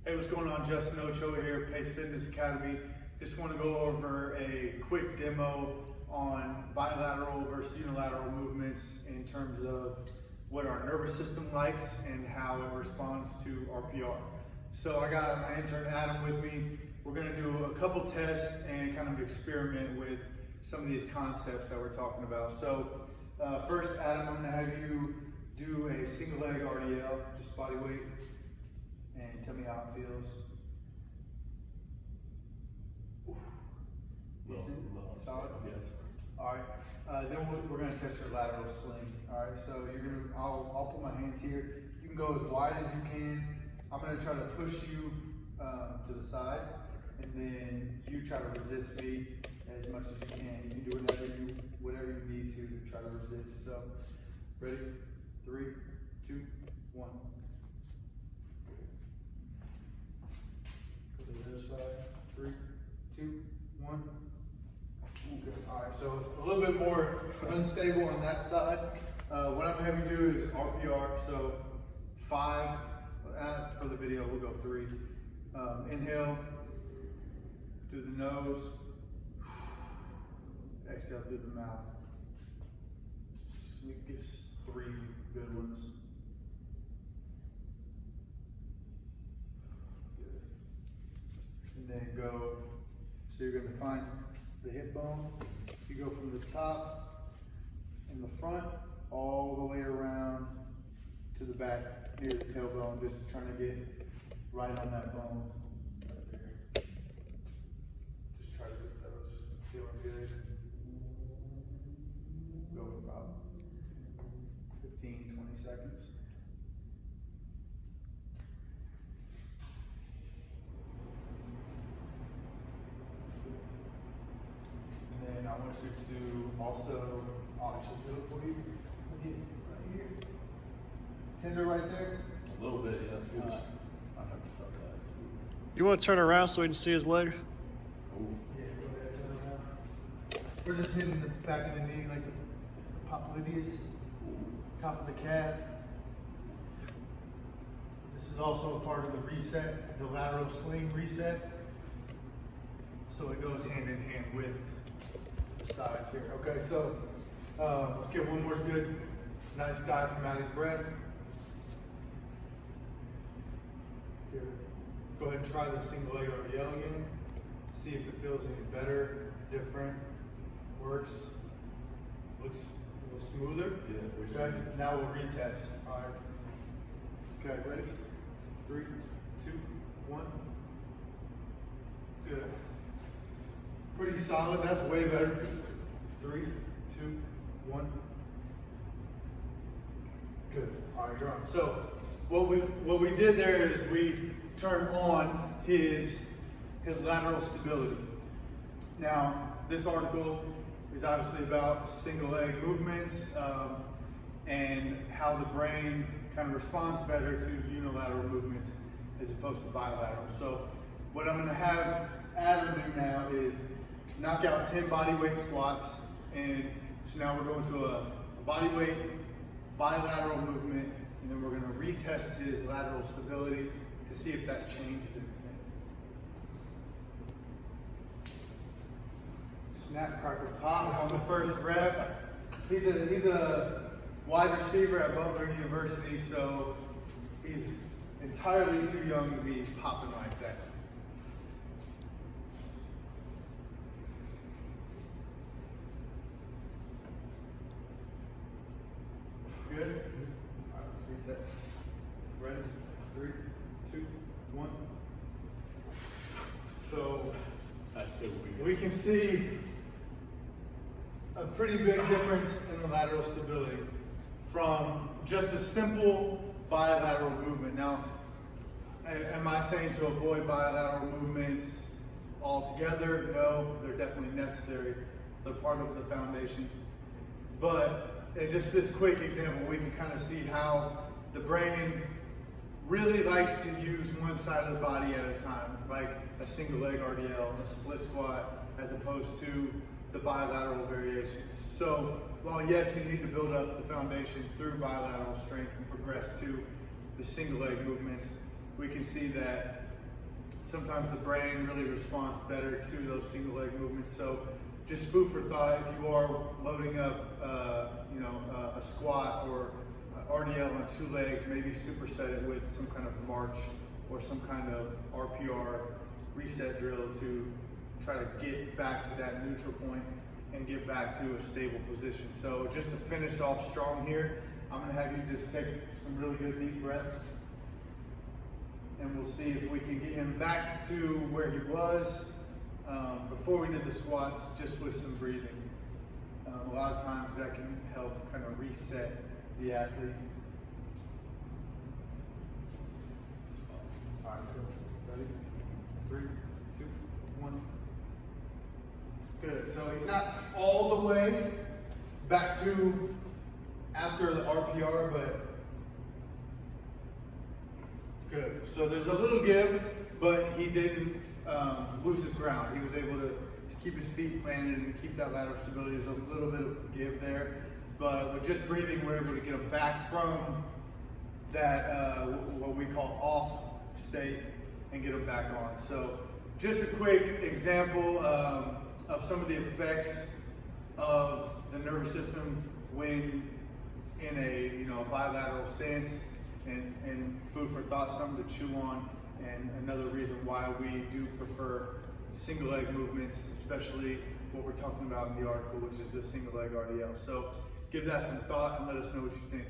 Hey, what's going on? Justin Ochoa here, Pace Fitness Academy. Just want to go over a quick demo on bilateral versus unilateral movements in terms of what our nervous system likes and how it responds to RPR. So I got my intern Adam with me. We're going to do a couple tests and kind of experiment with some of these concepts that we're talking about. So first, Adam, I'm going to have you do a single leg RDL, just body weight, and tell me how it feels. Decent? Solid? Yes. All right. Then we're going to test your lateral sling. All right. So you're going to. I'll put my hands here. You can go as wide as you can. I'm going to try to push you to the side, and then you try to resist me as much as you can. You can do whatever you need to try to resist. So, ready? 3, 2, 1. Go to the other side. 3, 2, 1. Good. All right, so a little bit more unstable on that side. What I'm going to have you do is RPR, so 5, for the video we'll go 3. Inhale through the nose, exhale through the mouth. Get 3 good ones. Good. And then go, so you're going to find the hip bone. You go from the top in the front all the way around to the back near the tailbone, just trying to get right on that bone right there. Just try to get those feeling good. Go for about 15, 20 seconds. And then I want you to also, I'll actually do it for you. Get right here. Tender right there. A little bit, yeah. It feels, I never felt that. You want to turn around so we can see his leg? Ooh. Yeah, go ahead, turn around. We're just hitting the back of the knee, like the popliteus, top of the calf. This is also a part of the reset, the lateral sling reset. So it goes hand in hand with the sides here. Okay, so let's get one more good, nice diaphragmatic breath. Here. Go ahead and try the single leg RDL again. See if it feels any better, different, works, looks a little smoother. Yeah. Okay, now we'll retest. All right. Okay, ready? 3, 2, 1. Good. Pretty solid. That's way better. 3, 2, 1. Good. All right, you're on. So what we did there is we turned on his lateral stability. Now, this article is obviously about single leg movements and how the brain kind of responds better to unilateral movements as opposed to bilateral. So what I'm going to have Adam do now is knock out 10 body weight squats, and so now we're going to a body weight bilateral movement, and then we're going to retest his lateral stability to see if that changes anything. Snap, crackle, pop on the first rep. He's a wide receiver at Butler University, so he's entirely too young to be popping like that. Good? All right, let's reset. Ready? 3, 2, 1. So That's so weird. we can see a pretty big difference in the lateral stability from just a simple bilateral movement. Now, am I saying to avoid bilateral movements altogether? No, they're definitely necessary. They're part of the foundation. But in just this quick example, we can kind of see how the brain really likes to use one side of the body at a time, like a single leg RDL, a split squat, as opposed to the bilateral variations. So while yes, you need to build up the foundation through bilateral strength and progress to the single leg movements, we can see that sometimes the brain really responds better to those single leg movements. So just food for thought, if you are loading up, a squat or RDL on 2 legs, maybe superset it with some kind of march or some kind of RPR reset drill to try to get back to that neutral point and get back to a stable position. So just to finish off strong here, I'm gonna have you just take some really good deep breaths, and we'll see if we can get him back to where he was before we did the squats, just with some breathing. A lot of times that can help kind of reset the athlete. All right, ready? 3, 2, 1. Good, so he's not all the way back to after the RPR, but good. So there's a little give, but he didn't lose his ground. He was able to keep his feet planted and keep that lateral stability. There's a little bit of give there, but with just breathing, we're able to get him back from that, what we call off state, and get him back on. So just a quick example of some of the effects of the nervous system when in a bilateral stance, and food for thought, something to chew on, and another reason why we do prefer single leg movements, especially what we're talking about in the article, which is the single leg RDL. So give that some thought and let us know what you think.